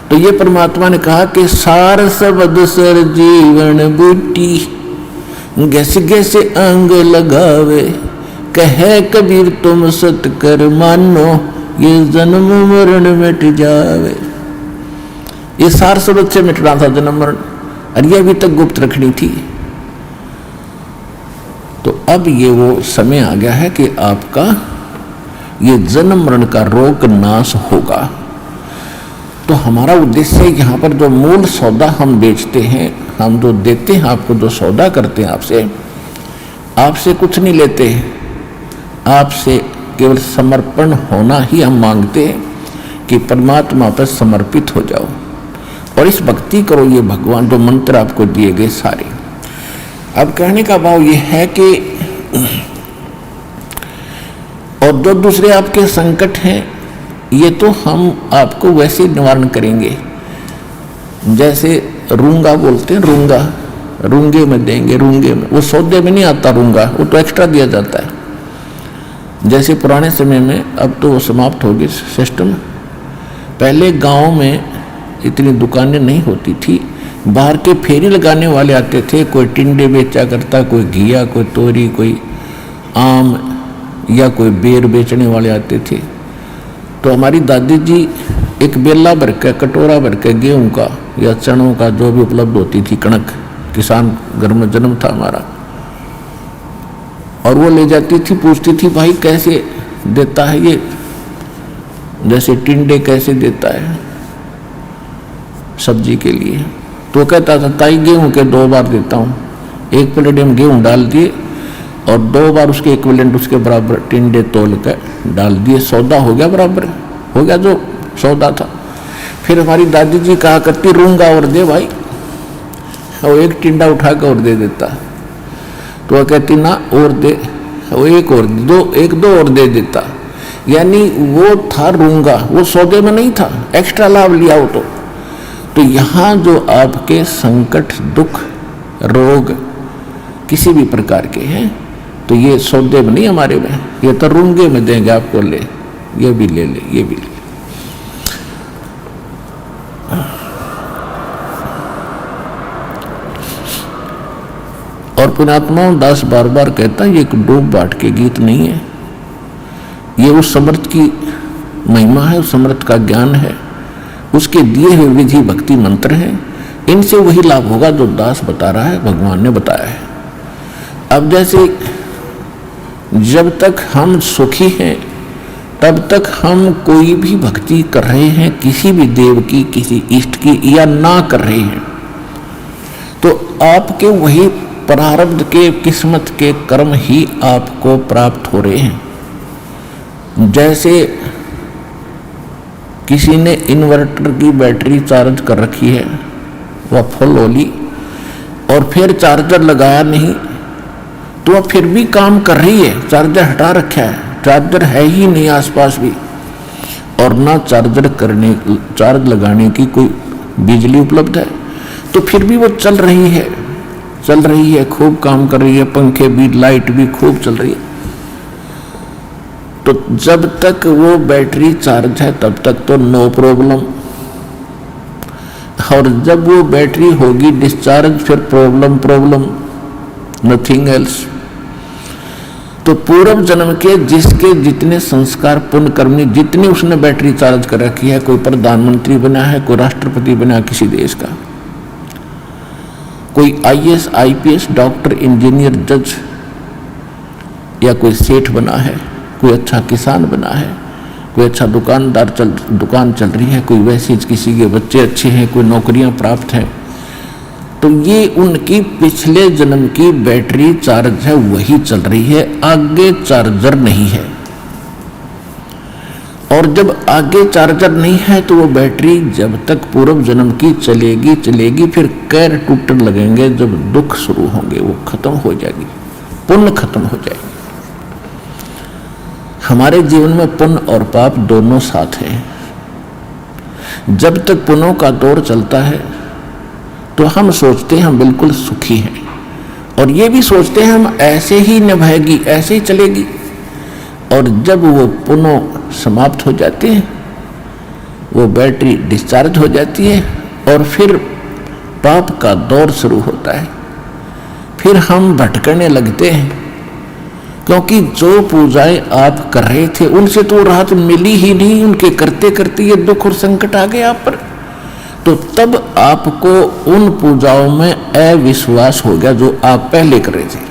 तो ये परमात्मा ने कहा कि सार सबद सर जीवन बूटी, घस घस अंग लगावे, कहे कबीर तुम सत कर मानो, ये जन्म मरण मिट जावे। ये सार सबद से मिटना था जन्म मरण, और ये अभी तक गुप्त रखनी थी। तो अब ये वो समय आ गया है कि आपका ये जन्म मरण का रोग नाश होगा। तो हमारा उद्देश्य यहाँ पर जो मूल सौदा हम बेचते हैं, हम जो देते हैं आपको, जो सौदा करते हैं आपसे कुछ नहीं लेते, आपसे केवल समर्पण होना ही हम मांगते हैं कि परमात्मा पर समर्पित हो जाओ और इस भक्ति करो। ये भगवान जो मंत्र आपको दिए गए सारे। अब कहने का भाव ये है कि और जो दूसरे आपके संकट हैं, ये तो हम आपको वैसे निवारण करेंगे। जैसे रूंगा बोलते हैं, रूंगा रूंगे में देंगे, रूंगे में, वो सौदे में नहीं आता रूंगा, वो तो एक्स्ट्रा दिया जाता है। जैसे पुराने समय में, अब तो वो समाप्त हो गई सिस्टम। पहले गांव में इतनी दुकानें नहीं होती थी, बाहर के फेरी लगाने वाले आते थे, कोई टिंडे बेचा करता, कोई घिया, कोई तोरी, कोई आम या कोई बेर बेचने वाले आते थे। तो हमारी दादी जी एक बेला भर के, कटोरा भर के गेहूँ का या चनों का जो भी उपलब्ध होती थी, कणक, किसान घर में जन्म था हमारा, और वो ले जाती थी, पूछती थी भाई कैसे देता है ये, जैसे टिंडे कैसे देता है सब्जी के लिए। तो कहता था ताई गेहूँ के 2 बार देता हूँ, एक प्लेट में गेहूँ डाल दिए और 2 बार उसके इक्विवेलेंट उसके बराबर टिंडे तोल कर डाल दिए, सौदा हो गया, बराबर हो गया जो सौदा था। फिर हमारी दादी जी कहा करती रूंगा और दे भाई, और एक टिंडा उठा कर और दे देता। तो वह कहती ना और दे, वो एक और दो और दे देता। यानी वो था रूंगा, वो सौदे में नहीं था, एक्स्ट्रा लाभ लिया हो। तो यहाँ जो आपके संकट, दुख, रोग किसी भी प्रकार के हैं, तो ये सौदे में नहीं हमारे में, ये तो रूंगे में देंगे आपको, ले ये भी ले ले, ये भी ले। और पुण्यात्मा दास बार बार कहता है ये एक डूब बाट के गीत नहीं है, ये उस समर्थ की महिमा है, उस समर्थ का ज्ञान है, उसके दिए हुए विधि भक्ति मंत्र हैं। इनसे वही लाभ होगा जो दास बता रहा है, भगवान ने बताया है। अब जैसे जब तक हम सुखी हैं तब तक हम कोई भी भक्ति कर रहे हैं, किसी भी देव की, किसी इष्ट की, या ना कर रहे हैं, तो आपके वही प्रारब्ध के, किस्मत के कर्म ही आपको प्राप्त हो रहे हैं। जैसे किसी ने इन्वर्टर की बैटरी चार्ज कर रखी है, वह फुल हो ली और फिर चार्जर लगाया नहीं, तो वह फिर भी काम कर रही है, चार्जर हटा रखा है, चार्जर है ही नहीं आसपास भी, और ना चार्ज लगाने की कोई बिजली उपलब्ध है, तो फिर भी वो चल रही है, खूब काम कर रही है, पंखे भी, लाइट भी खूब चल रही है। तो जब तक वो बैटरी चार्ज है तब तक तो नो प्रॉब्लम, और जब वो बैटरी होगी डिस्चार्ज, फिर प्रॉब्लम, नथिंग एल्स। तो पूर्व जन्म के जिसके जितने संस्कार, पुण्य कर्मनी, जितनी उसने बैटरी चार्ज कर रखी है, कोई प्रधानमंत्री बना है, कोई राष्ट्रपति बना किसी देश का, कोई IAS, IPS, डॉक्टर, इंजीनियर, जज, या कोई सेठ बना है, कोई अच्छा किसान बना है, कोई अच्छा दुकानदार, दुकान चल रही है, कोई वैसे किसी के बच्चे अच्छे हैं, कोई नौकरियां प्राप्त है, तो ये उनकी पिछले जन्म की बैटरी चार्ज है, वही चल रही है, आगे चार्जर नहीं है। और जब आगे चार्जर नहीं है तो वो बैटरी जब तक पूर्व जन्म की चलेगी, फिर कैर टूटने लगेंगे, जब दुख शुरू होंगे वो खत्म हो जाएगी, पुण्य खत्म हो जाएगी। हमारे जीवन में पुण्य और पाप दोनों साथ हैं। जब तक पुण्यों का दौर चलता है तो हम सोचते हैं हम बिल्कुल सुखी हैं, और ये भी सोचते हैं हम ऐसे ही निभाएगी, ऐसे ही चलेगी। और जब वो पुण्य समाप्त हो जाते हैं वो बैटरी डिस्चार्ज हो जाती है और फिर पाप का दौर शुरू होता है। फिर हम भटकने लगते हैं, क्योंकि जो पूजाएं आप कर रहे थे उनसे तो राहत मिली ही नहीं, उनके करते करते ये दुख और संकट आ गए आप पर। तो तब आपको उन पूजाओं में अविश्वास हो गया जो आप पहले कर रहे थे।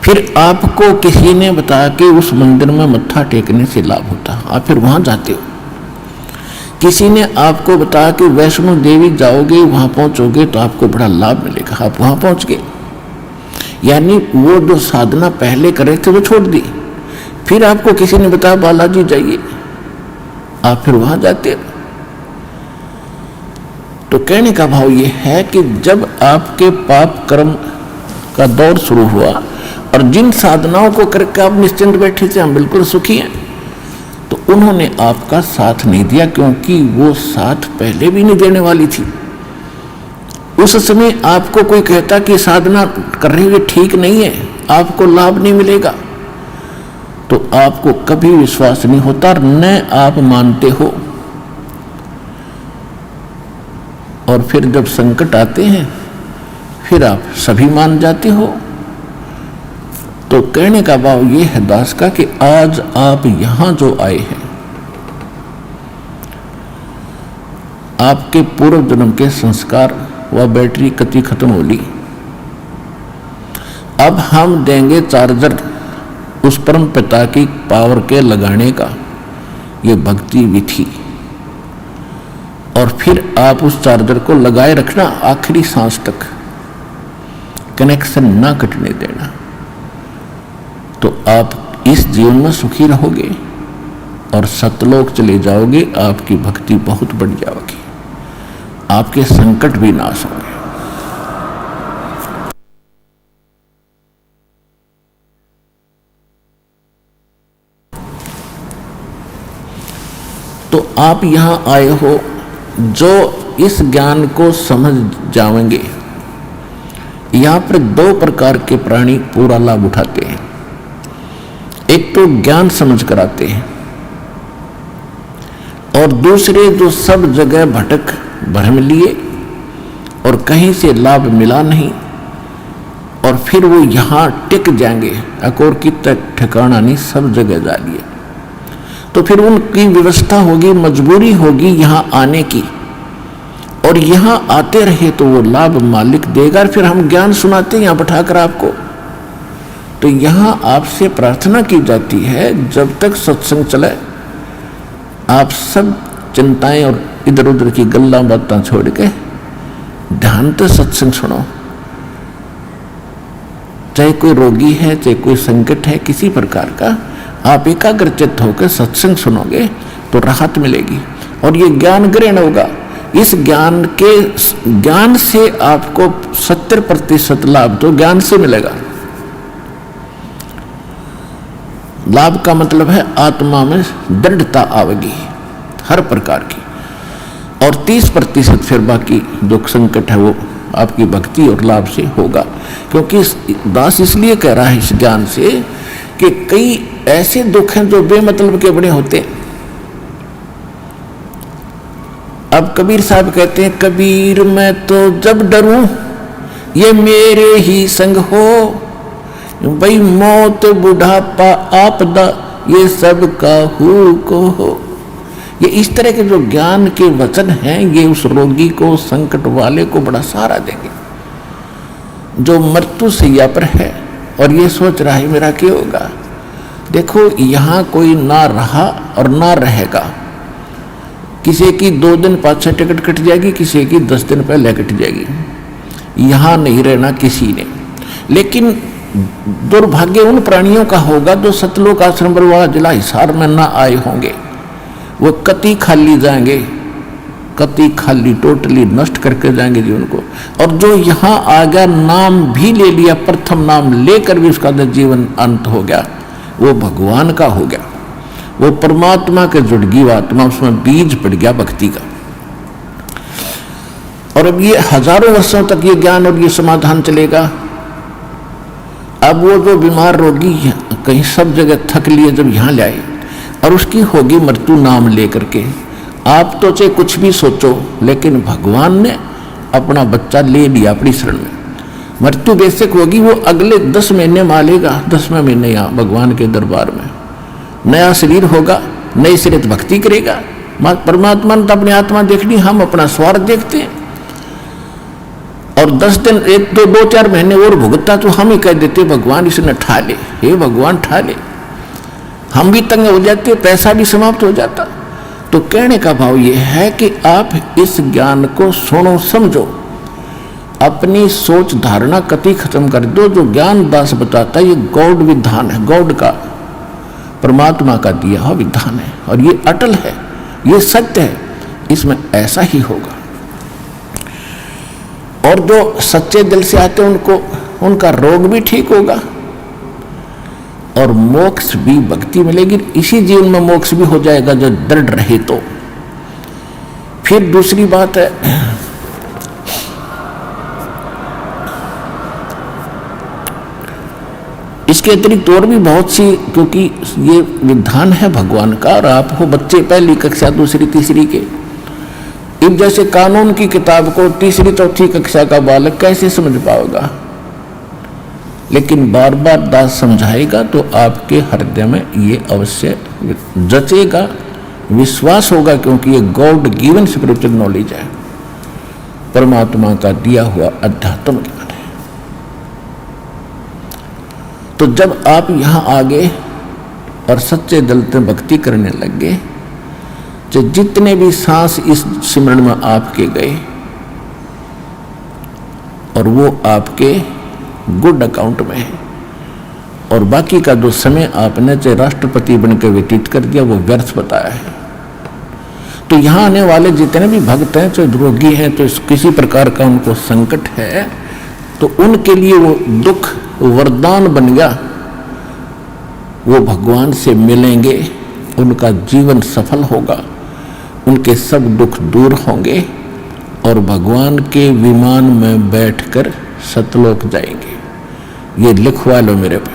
फिर आपको किसी ने बताया कि उस मंदिर में मत्था टेकने से लाभ होता, आप फिर वहां जाते हो। किसी ने आपको बताया कि वैष्णो देवी जाओगे, वहां पहुंचोगे तो आपको बड़ा लाभ मिलेगा, आप वहां पहुंच गए। यानी वो जो साधना पहले कर रहे थे वो छोड़ दी। फिर आपको किसी ने बताया बालाजी जाइए, आप फिर वहां जाते हो। तो कहने का भाव ये है कि जब आपके पाप कर्म का दौर शुरू हुआ और जिन साधनाओं को करके आप निश्चिंत बैठे थे, हम बिल्कुल सुखी हैं, तो उन्होंने आपका साथ नहीं दिया, क्योंकि वो साथ पहले भी नहीं देने वाली थी। उस समय आपको कोई कहता कि साधना कर रही है ठीक नहीं है, आपको लाभ नहीं मिलेगा, तो आपको कभी विश्वास नहीं होता, न आप मानते हो। और फिर जब संकट आते हैं फिर आप सभी मान जाते हो। तो कहने का भाव ये है दास का कि आज आप यहां जो आए हैं, आपके पूर्व जन्म के संस्कार व बैटरी कति खत्म हो ली। अब हम देंगे चार्जर उस परम पिता की पावर के लगाने का, ये भक्ति विधि। और फिर आप उस चार्जर को लगाए रखना आखिरी सांस तक, कनेक्शन ना कटने देना। तो आप इस जीवन में सुखी रहोगे और सतलोक चले जाओगे, आपकी भक्ति बहुत बढ़ जाएगी, आपके संकट भी नाश होंगे। तो आप यहां आए हो जो इस ज्ञान को समझ जाएंगे। यहां पर दो प्रकार के प्राणी पूरा लाभ उठाते हैं। एक तो ज्ञान समझ कर आते हैं, और दूसरे जो सब जगह भटक भ्रम लिए और कहीं से लाभ मिला नहीं, और फिर वो यहां टिक जाएंगे, अकोर की तक ठिकाना नहीं, सब जगह जा लिए। तो फिर उनकी व्यवस्था होगी, मजबूरी होगी यहां आने की, और यहां आते रहे तो वो लाभ मालिक देगा। फिर हम ज्ञान सुनाते हैं यहां बैठाकर आपको। तो यहां आपसे प्रार्थना की जाती है, जब तक सत्संग चले आप सब चिंताएं और इधर उधर की गल्ला बातें छोड़ के ध्यान से सत्संग सुनो। चाहे कोई रोगी है, चाहे कोई संकट है किसी प्रकार का, आप एकाग्रचित्त होकर सत्संग सुनोगे तो राहत मिलेगी और ये ज्ञान ग्रहण होगा। इस ज्ञान से आपको 70% लाभ तो ज्ञान से मिलेगा। लाभ का मतलब है आत्मा में दृढ़ता आवेगी हर प्रकार की, और 30% फिर बाकी जो संकट है वो आपकी भक्ति और लाभ से होगा। क्योंकि दास इसलिए कह रहा है इस ज्ञान से कि कई ऐसे दुख हैं जो बेमतलब के बने होते हैं। अब कबीर साहब कहते हैं, कबीर मैं तो जब डरूं ये मेरे ही संग हो, भाई मौत बुढ़ापा आपदा ये सब काहू को हो। ये इस तरह के जो ज्ञान के वचन हैं, ये उस रोगी को, संकट वाले को बड़ा सहारा देंगे जो मृत्यु सैया पर है और ये सोच रहा है मेरा क्या होगा। देखो यहाँ कोई ना रहा और ना रहेगा। किसी की 2 दिन पाछे टिकट कट जाएगी, किसी की 10 दिन पहले कट जाएगी। यहाँ नहीं रहना किसी ने। लेकिन दुर्भाग्य उन प्राणियों का होगा जो सतलोक आश्रम बरवाड़ा जिला हिसार में ना आए होंगे। वो कति खाली जाएंगे, कति खाली टोटली नष्ट करके जाएंगे जीवन को। और जो यहाँ आ गया, नाम भी ले लिया, प्रथम नाम लेकर भी उसका जीवन अंत हो गया, वो भगवान का हो गया, वो परमात्मा के जुड़ गई आत्मा, उसमें बीज पड़ गया भक्ति का। और अब ये हजारों वर्षों तक ये ज्ञान और ये समाधान चलेगा। अब वो जो बीमार रोगी कहीं सब जगह थक लिए जब यहाँ ले आए, और उसकी होगी मृत्यु नाम लेकर के। आप तो चाहे कुछ भी सोचो, लेकिन भगवान ने अपना बच्चा ले लिया अपनी शरण में। मृत्यु बेशक होगी, वो अगले 10 महीने मालेगा, 10वें महीने यहाँ भगवान के दरबार में नया शरीर होगा, नई शरीर भक्ति करेगा। परमात्मा ने तो अपनी आत्मा देखनी, हम अपना स्वार्थ देखते हैं। और 10 दिन, 2-4 महीने और भुगता तो हम ही कह देते भगवान इसने ठा ले, हे भगवान ठा ले। हम भी तंग हो जाते, पैसा भी समाप्त हो जाता। तो कहने का भाव ये है कि आप इस ज्ञान को सुनो, समझो, अपनी सोच धारणा कति खत्म कर दो। जो ज्ञान दास बताता है ये गॉड विधान है, गॉड का, परमात्मा का दिया हुआ विधान है, और ये अटल है, ये सत्य है, इसमें ऐसा ही होगा। और जो सच्चे दिल से आते हैं उनको, उनका रोग भी ठीक होगा और मोक्ष भी, भक्ति मिलेगी। इसी जीवन में मोक्ष भी हो जाएगा जो दृढ़ रहे तो। फिर दूसरी बात है, इसके अतिरिक्त और भी बहुत सी, क्योंकि ये विधान है भगवान का, और आप हो बच्चे पहली कक्षा, दूसरी, तीसरी के। अब जैसे कानून की किताब को तीसरी चौथी कक्षा का बालक कैसे समझ पाएगा, लेकिन बार बार दास समझाएगा तो आपके हृदय में ये अवश्य जचेगा, विश्वास होगा, क्योंकि ये गॉड गिवन स्पिरिचुअल नॉलेज है, परमात्मा का दिया हुआ अध्यात्म ज्ञान है। तो जब आप यहाँ आ गए और सच्चे दिल से भक्ति करने लग गए, तो जितने भी सांस इस सिमरन में आपके गए और वो आपके गुड अकाउंट में है, और बाकी का जो समय आपने चाहे राष्ट्रपति बनकर व्यतीत कर दिया वो व्यर्थ बताया है। तो यहाँ आने वाले जितने भी भक्त हैं, चाहे रोगी हैं, तो किसी प्रकार का उनको संकट है, तो उनके लिए वो दुख वरदान बन गया। वो भगवान से मिलेंगे, उनका जीवन सफल होगा, उनके सब दुख दूर होंगे और भगवान के विमान में बैठकर सतलोक जाएंगे। ये लिखवा लो मेरे पे।